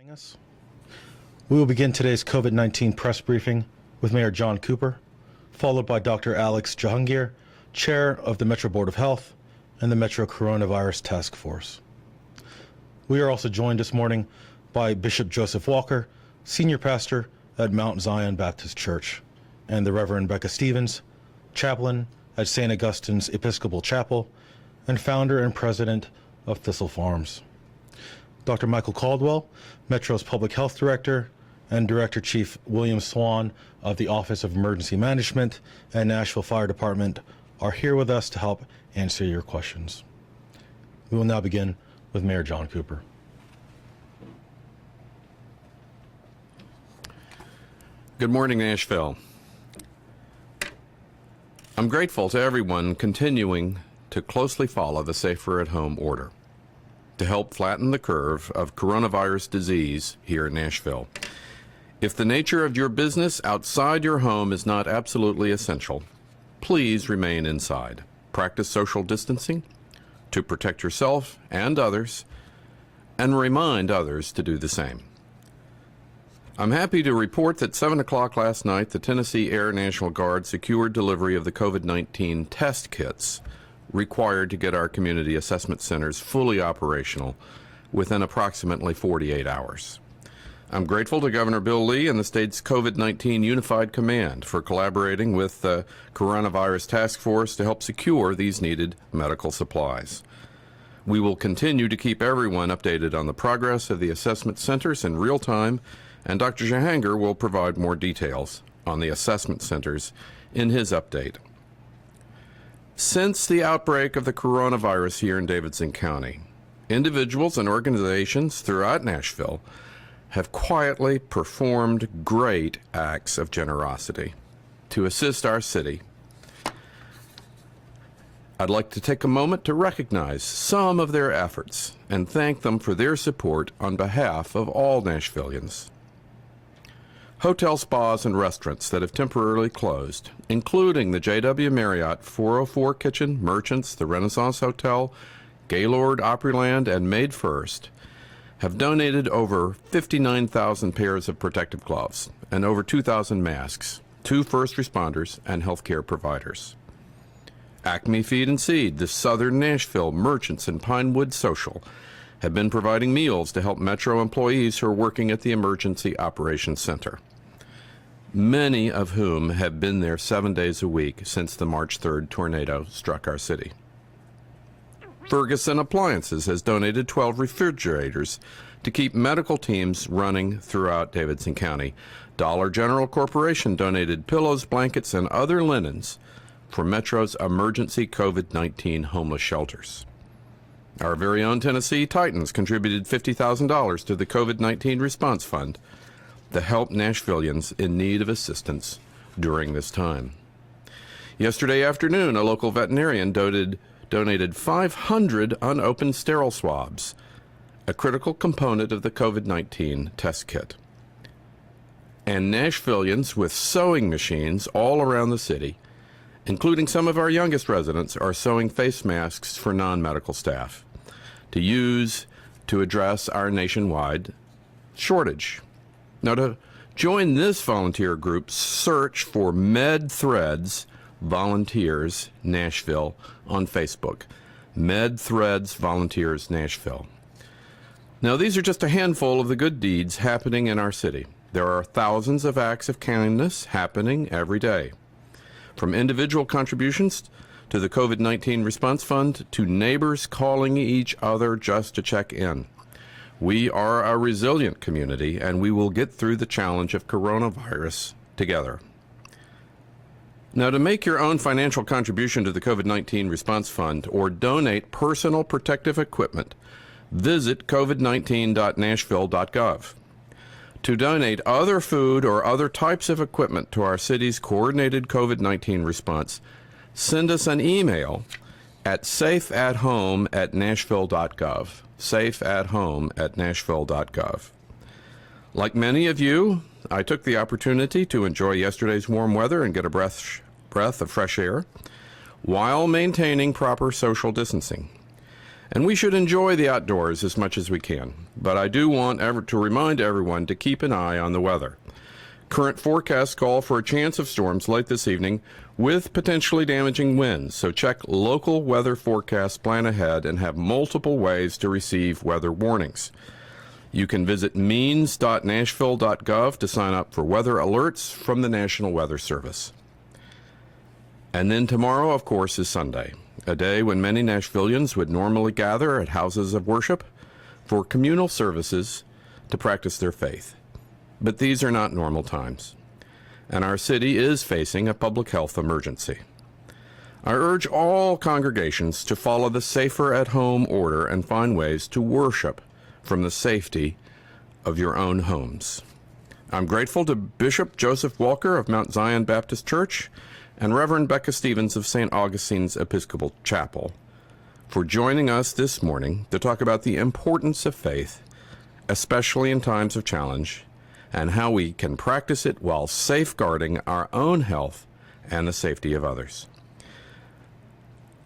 joining us. We will begin today's COVID-19 press briefing with Mayor John Cooper, followed by Dr. Alex Jahangir, Chair of the Metro Board of Health and the Metro Coronavirus Task Force. We are also joined this morning by Bishop Joseph Walker, Senior Pastor at Mount Zion Baptist Church, and the Reverend Becca Stevens, Chaplain at St. Augustine's Episcopal Chapel, and founder and president of Thistle Farms. Dr. Michael Caldwell, Metro's Public Health Director, and Director Chief William Swan of the Office of Emergency Management and Nashville Fire Department are here with us to help answer your questions. We will now begin with Mayor John Cooper. Good morning, Nashville. I'm grateful to everyone continuing to closely follow the Safer at Home order to help flatten the curve of coronavirus disease here in Nashville. If the nature of your business outside your home is not absolutely essential, please remain inside. Practice social distancing to protect yourself and others, and remind others to do the same. I'm happy to report that 7 o'clock last night, the Tennessee Air National Guard secured delivery of the COVID-19 test kits required to get our community assessment centers fully operational within approximately 48 hours. I'm grateful to Governor Bill Lee and the state's COVID-19 Unified Command for collaborating with the Coronavirus Task Force to help secure these needed medical supplies. We will continue to keep everyone updated on the progress of the assessment centers in real time, and Dr. Jahangir will provide more details on the assessment centers in his update. Since the outbreak of the coronavirus here in Davidson County, individuals and organizations throughout Nashville have quietly performed great acts of generosity to assist our city. I'd like to take a moment to recognize some of their efforts and thank them for their support on behalf of all Nashvillians. Hotel spas and restaurants that have temporarily closed, including the JW Marriott 404 Kitchen, Merchants, the Renaissance Hotel, Gaylord Opryland, and Made First, have donated over 59,000 pairs of protective gloves and over 2,000 masks to first responders and healthcare providers. Acme Feed and Seed, the Southern Nashville Merchants, and Pinewood Social have been providing meals to help Metro employees who are working at the Emergency Operations Center, many of whom have been there 7 days a week since the March 3rd tornado struck our city. Ferguson Appliances has donated 12 refrigerators to keep medical teams running throughout Davidson County. Dollar General Corporation donated pillows, blankets, and other linens for Metro's emergency COVID-19 homeless shelters. Our very own Tennessee Titans contributed $50,000 to the COVID-19 Response Fund to help Nashvillians in need of assistance during this time. Yesterday afternoon, a local veterinarian donated 500 unopened sterile swabs, a critical component of the COVID-19 test kit. And Nashvillians with sewing machines all around the city, including some of our youngest residents, are sewing face masks for non-medical staff to use to address our nationwide shortage. Now, to join this volunteer group, search for MedThreads Volunteers Nashville on Facebook. MedThreads Volunteers Nashville. Now, these are just a handful of the good deeds happening in our city. There are thousands of acts of kindness happening every day, from individual contributions to the COVID-19 Response Fund to neighbors calling each other just to check in. We are a resilient community, and we will get through the challenge of coronavirus together. Now, to make your own financial contribution to the COVID-19 Response Fund or donate personal protective equipment, visit covid19.nashville.gov. To donate other food or other types of equipment to our city's coordinated COVID-19 response, send us an email at safeathome@nashville.gov. safeathome@nashville.gov. Like many of you, I took the opportunity to enjoy yesterday's warm weather and get a breath of fresh air while maintaining proper social distancing. And we should enjoy the outdoors as much as we can. But I do want to remind everyone to keep an eye on the weather. Current forecasts call for a chance of storms late this evening with potentially damaging winds, so check local weather forecasts, plan ahead, and have multiple ways to receive weather warnings. You can visit means.nashville.gov to sign up for weather alerts from the National Weather Service. And then tomorrow, of course, is Sunday, a day when many Nashvillians would normally gather at houses of worship for communal services to practice their faith. But these are not normal times, and our city is facing a public health emergency. I urge all congregations to follow the safer at home order and find ways to worship from the safety of your own homes. I'm grateful to Bishop Joseph Walker of Mount Zion Baptist Church and Reverend Becca Stevens of St. Augustine's Episcopal Chapel for joining us this morning to talk about the importance of faith, especially in times of challenge, and how we can practice it while safeguarding our own health and the safety of others.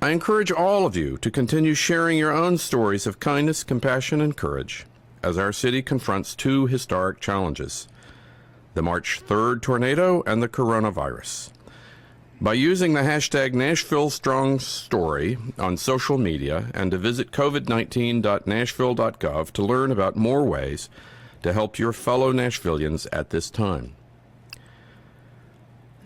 I encourage all of you to continue sharing your own stories of kindness, compassion, and courage as our city confronts two historic challenges: the March 3rd tornado and the coronavirus. By using the hashtag #NashvilleStrongStory on social media and to visit covid19.nashville.gov to learn about more ways to help your fellow Nashvillians at this time.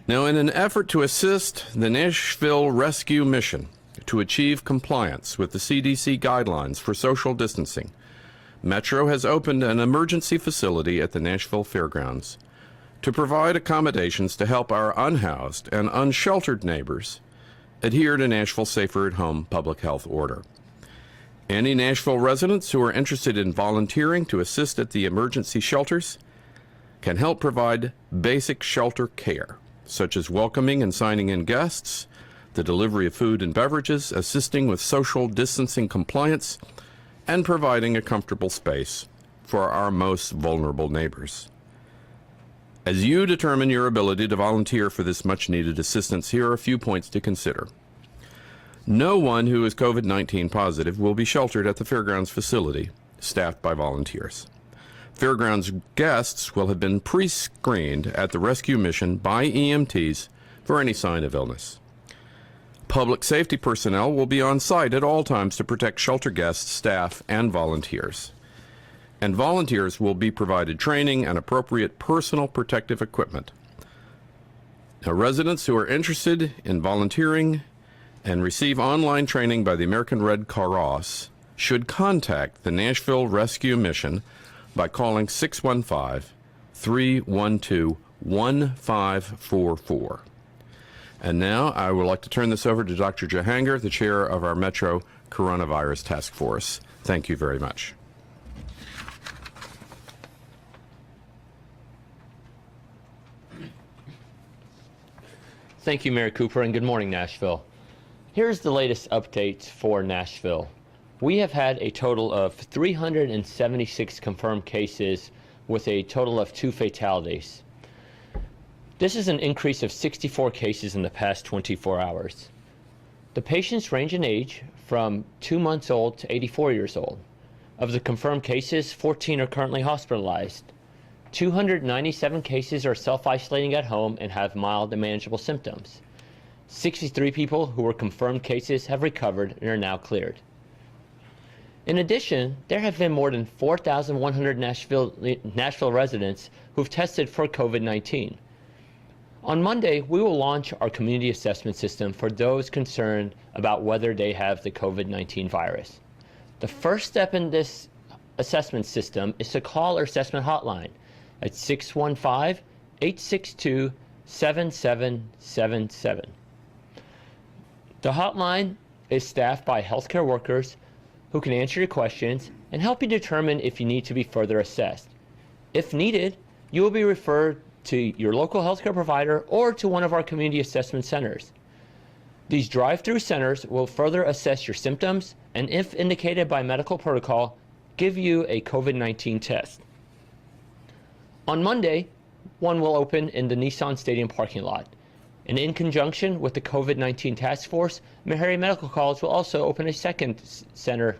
Now, in an effort to assist the Nashville Rescue Mission to achieve compliance with the CDC guidelines for social distancing, Metro has opened an emergency facility at the Nashville Fairgrounds to provide accommodations to help our unhoused and unsheltered neighbors adhere to Nashville Safer at Home public health order. Any Nashville residents who are interested in volunteering to assist at the emergency shelters can help provide basic shelter care, such as welcoming and signing in guests, the delivery of food and beverages, assisting with social distancing compliance, and providing a comfortable space for our most vulnerable neighbors. As you determine your ability to volunteer for this much-needed assistance, here are a few points to consider. No one who is COVID-19 positive will be sheltered at the Fairgrounds facility, staffed by volunteers. Fairgrounds guests will have been pre-screened at the rescue mission by EMTs for any sign of illness. Public safety personnel will be on site at all times to protect shelter guests, staff, and volunteers. And volunteers will be provided training and appropriate personal protective equipment. Now, residents who are interested in volunteering and receive online training by the American Red Cross should contact the Nashville Rescue Mission by calling 615-312-1544. And now I would like to turn this over to Dr. Jahangir, the chair of our Metro Coronavirus Task Force. Thank you very much. Thank you, Mayor Cooper, and good morning, Nashville. Here's the latest updates for Nashville. We have had a total of 376 confirmed cases with a total of 2 fatalities. This is an increase of 64 cases in the past 24 hours. The patients range in age from 2 months old to 84 years old. Of the confirmed cases, 14 are currently hospitalized. 297 cases are self-isolating at home and have mild and manageable symptoms. 63 people who were confirmed cases have recovered and are now cleared. In addition, there have been more than 4,100 Nashville residents who've tested for COVID-19. On Monday, we will launch our community assessment system for those concerned about whether they have the COVID-19 virus. The first step in this assessment system is to call our assessment hotline at 615-862-7777. The hotline is staffed by healthcare workers who can answer your questions and help you determine if you need to be further assessed. If needed, you will be referred to your local healthcare provider or to one of our community assessment centers. These drive-through centers will further assess your symptoms and, if indicated by medical protocol, give you a COVID-19 test. On Monday, one will open in the Nissan Stadium parking lot. And in conjunction with the COVID-19 task force, Meharry Medical College will also open a second center.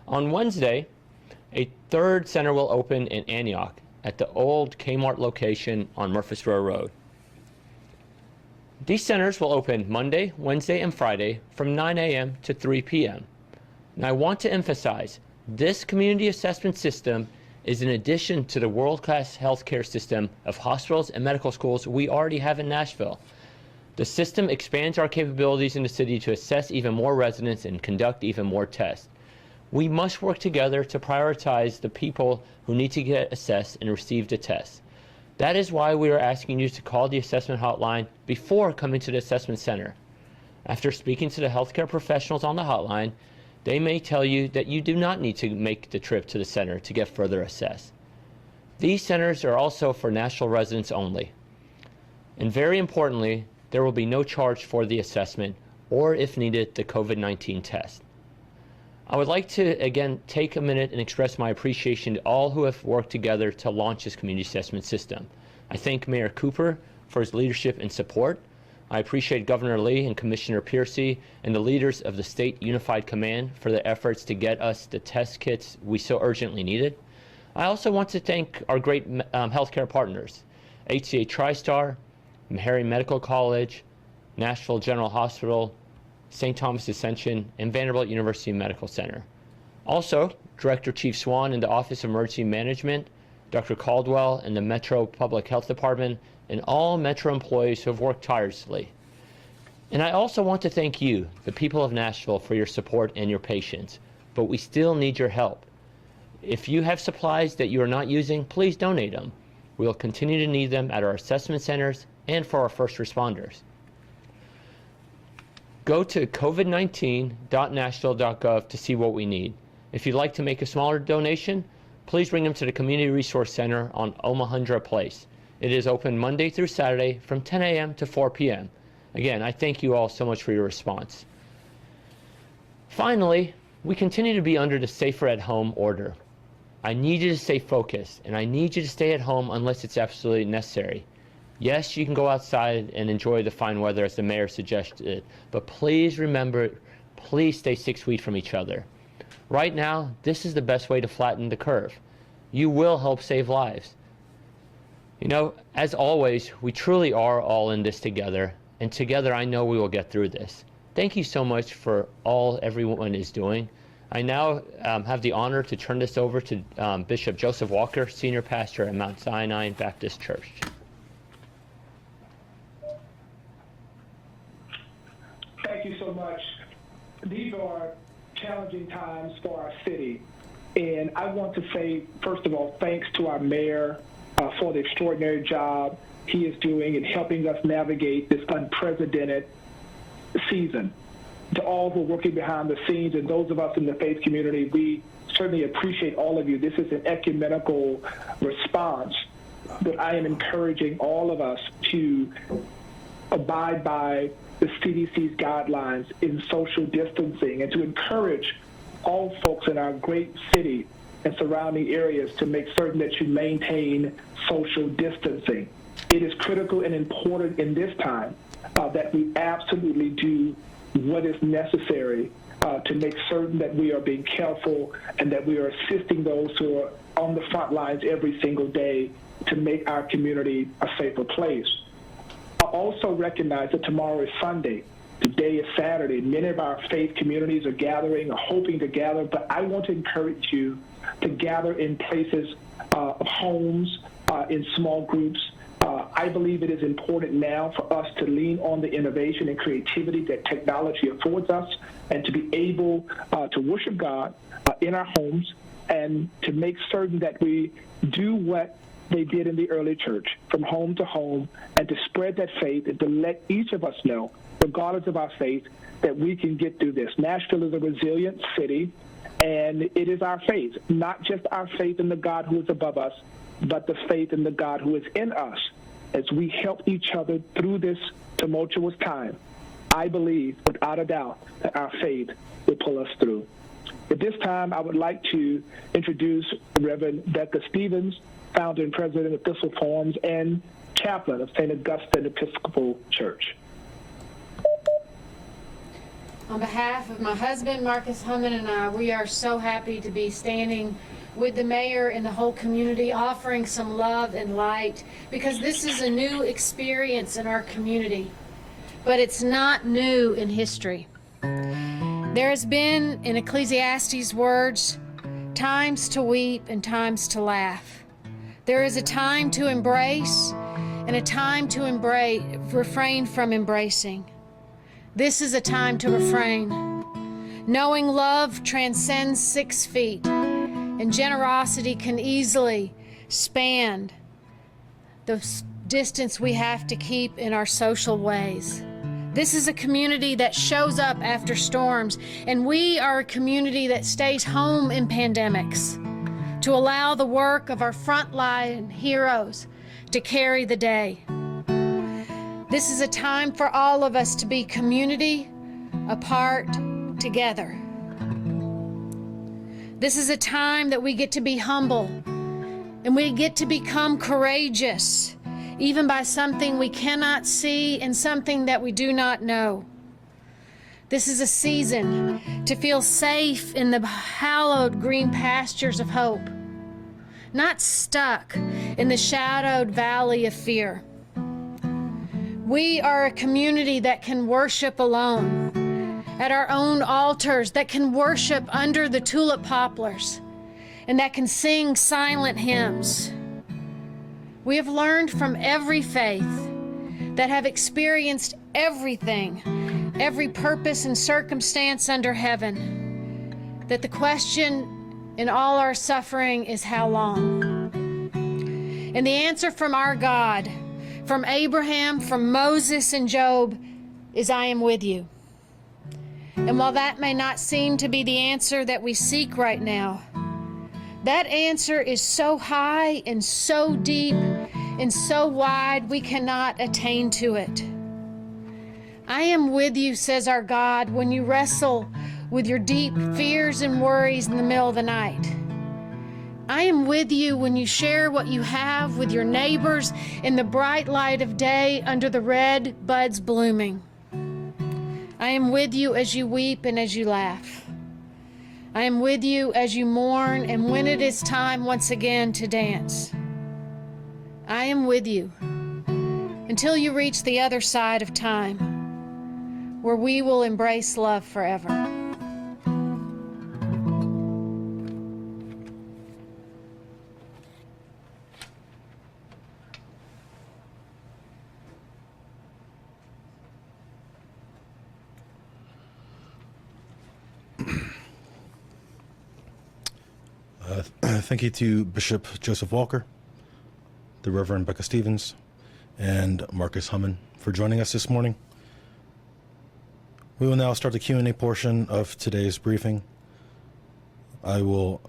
On Wednesday, a third center will open in Antioch at the old Kmart location on Murfreesboro Road. These centers will open Monday, Wednesday, and Friday from 9 a.m. to 3 p.m. And I want to emphasize, this community assessment system is in addition to the world-class healthcare system of hospitals and medical schools we already have in Nashville. The system expands our capabilities in the city to assess even more residents and conduct even more tests. We must work together to prioritize the people who need to get assessed and receive the test. That is why we are asking you to call the assessment hotline before coming to the assessment center. After speaking to the healthcare professionals on the hotline, they may tell you that you do not need to make the trip to the center to get further assessed. These centers are also for Nashville residents only. And very importantly, there will be no charge for the assessment or, if needed, the COVID-19 test. I would like to again take a minute and express my appreciation to all who have worked together to launch this community assessment system. I thank Mayor Cooper for his leadership and support. I appreciate Governor Lee and Commissioner Piercy and the leaders of the State Unified Command for their efforts to get us the test kits we so urgently needed. I also want to thank our great healthcare partners, HCA TriStar, Meharry Medical College, Nashville General Hospital, St. Thomas Ascension, and Vanderbilt University Medical Center. Also, Director Chief Swan in the Office of Emergency Management, Dr. Caldwell in the Metro Public Health Department, and all Metro employees who have worked tirelessly. And I also want to thank you, the people of Nashville, for your support and your patience. But we still need your help. If you have supplies that you are not using, please donate them. We will continue to need them at our assessment centers and for our first responders. Go to covid19.nashville.gov to see what we need. If you'd like to make a smaller donation, please bring them to the Community Resource Center on Omohundra Place. It is open Monday through Saturday from 10 a.m. to 4 p.m. Again, I thank you all so much for your response. Finally, we continue to be under the Safer at Home order. I need you to stay focused, and I need you to stay at home unless it's absolutely necessary. Yes, you can go outside and enjoy the fine weather as the mayor suggested, but please remember, please stay 6 feet from each other. Right now, this is the best way to flatten the curve. You will help save lives. You know, as always, we truly are all in this together, and together I know we will get through this. Thank you so much for all everyone is doing. I now have the honor to turn this over to Bishop Joseph Walker, Senior Pastor at Mount Sinai Baptist Church. Thank you so much. These are challenging times for our city. And I want to say, first of all, thanks to our mayor for the extraordinary job he is doing in helping us navigate this unprecedented season. To all who are working behind the scenes and those of us in the faith community, we certainly appreciate all of you. This is an ecumenical response, but I am encouraging all of us to abide by the CDC's guidelines in social distancing and to encourage all folks in our great city and surrounding areas to make certain that you maintain social distancing. It is critical and important in this time that we absolutely do what is necessary to make certain that we are being careful and that we are assisting those who are on the front lines every single day to make our community a safer place. I also recognize that tomorrow is Sunday. Today is Saturday. Many of our faith communities are gathering, are hoping to gather, but I want to encourage you to gather in places of homes, in small groups. I believe it is important now for us to lean on the innovation and creativity that technology affords us and to be able to worship God in our homes and to make certain that we do what they did in the early church, from home to home, and to spread that faith and to let each of us know, regardless of our faith, that we can get through this. Nashville is a resilient city, and it is our faith, not just our faith in the God who is above us, but the faith in the God who is in us as we help each other through this tumultuous time. I believe, without a doubt, that our faith will pull us through. At this time, I would like to introduce Reverend Becca Stevens, founder and president of Thistle Farms, and chaplain of St. Augustine Episcopal Church. On behalf of my husband, Marcus Holman, and I, we are so happy to be standing with the mayor and the whole community, offering some love and light, because this is a new experience in our community, but it's not new in history. There has been, in Ecclesiastes' words, times to weep and times to laugh. There is a time to embrace and a time to refrain from embracing. This is a time to refrain. Knowing love transcends 6 feet, and generosity can easily span the distance we have to keep in our social ways. This is a community that shows up after storms, and we are a community that stays home in pandemics to allow the work of our frontline heroes to carry the day. This is a time for all of us to be community apart together. This is a time that we get to be humble and we get to become courageous, even by something we cannot see and something that we do not know. This is a season to feel safe in the hallowed green pastures of hope, not stuck in the shadowed valley of fear. We are a community that can worship alone at our own altars, that can worship under the tulip poplars, and that can sing silent hymns. We have learned from every faith that have experienced everything, every purpose and circumstance under heaven, that the question in all our suffering is how long? And the answer from our God, from Abraham, from Moses and Job, is I am with you. And while that may not seem to be the answer that we seek right now, that answer is so high and so deep and so wide we cannot attain to it. I am with you, says our God, when you wrestle with your deep fears and worries in the middle of the night. I am with you when you share what you have with your neighbors in the bright light of day under the red buds blooming. I am with you as you weep and as you laugh. I am with you as you mourn and when it is time once again to dance. I am with you until you reach the other side of time, where we will embrace love forever. Thank you to Bishop Joseph Walker, the Reverend Becca Stevens, and Marcus Holman for joining us this morning. We will now start the Q&A portion of today's briefing. I will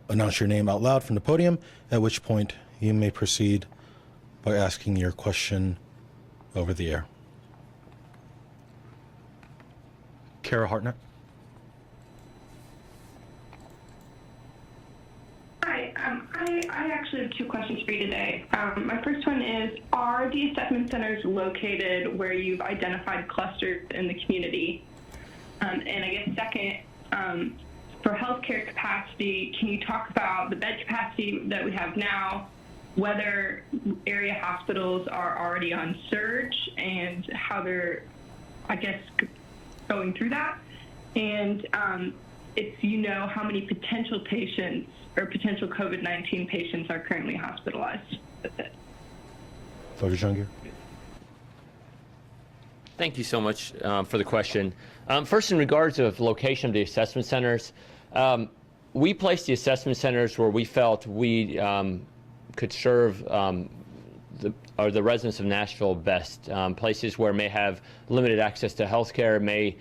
announce your name out loud from the podium, at which point you may proceed by asking your question over the air. Kara Hartnett. Hi, I actually have 2 questions for you today. My first one is, are the assessment centers located where you've identified clusters in the community? And I guess second, for healthcare capacity, can you talk about the bed capacity that we have now, whether area hospitals are already on surge and how they're, I guess, going through that? And if you know how many potential patients or potential COVID-19 patients are currently hospitalized. That's it. Dr. Jungir. Thank you so much for the question. First, in regards of location of the assessment centers, we placed the assessment centers where we felt we could serve the residents of Nashville best. Places where may have limited access to healthcare, may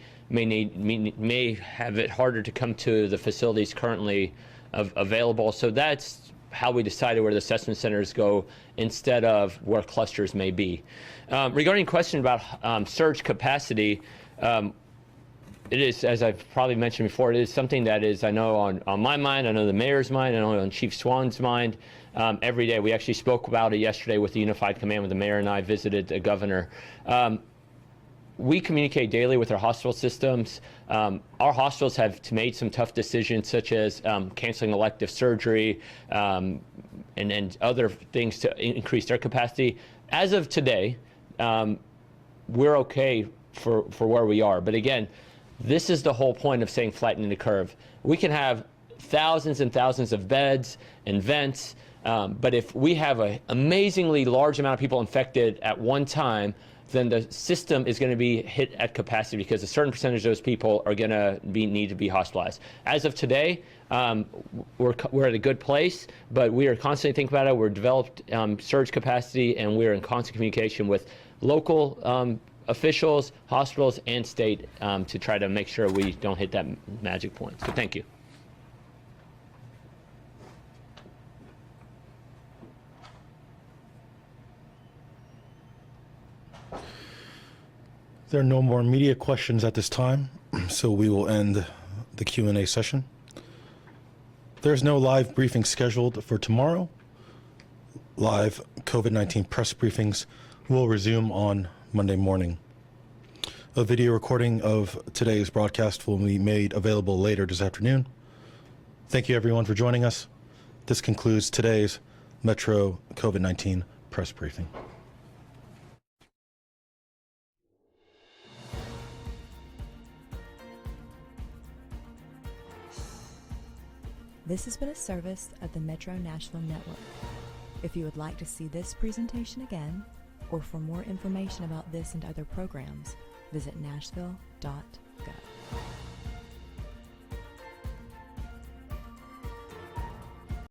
have it harder to come to the facilities currently available. So that's how we decided where the assessment centers go instead of where clusters may be. Regarding the question about surge capacity, it is, as I've probably mentioned before, it is something that is, I know, on my mind, I know the mayor's mind, I know on Chief Swan's mind. every day. We actually spoke about it yesterday with the Unified Command when the mayor and I visited the governor. We communicate daily with our hospital systems. Our hospitals have made some tough decisions, such as canceling elective surgery and other things to increase their capacity. As of today, we're okay for where we are. But again, this is the whole point of saying flattening the curve. We can have thousands and thousands of beds and vents, but if we have an amazingly large amount of people infected at one time, then the system is going to be hit at capacity because a certain percentage of those people are going to need to be hospitalized. As of today, we're at a good place, but we are constantly thinking about it. We're developed surge capacity, and we're in constant communication with local officials, hospitals, and state to try to make sure we don't hit that magic point. So thank you. There are no more media questions at this time, so we will end the Q&A session. There's no live briefing scheduled for tomorrow. Live COVID-19 press briefings will resume on Monday morning. A video recording of today's broadcast will be made available later this afternoon. Thank you everyone for joining us. This concludes today's Metro COVID-19 press briefing. This has been a service of the Metro Nashville Network. If you would like to see this presentation again, or for more information about this and other programs, visit nashville.gov.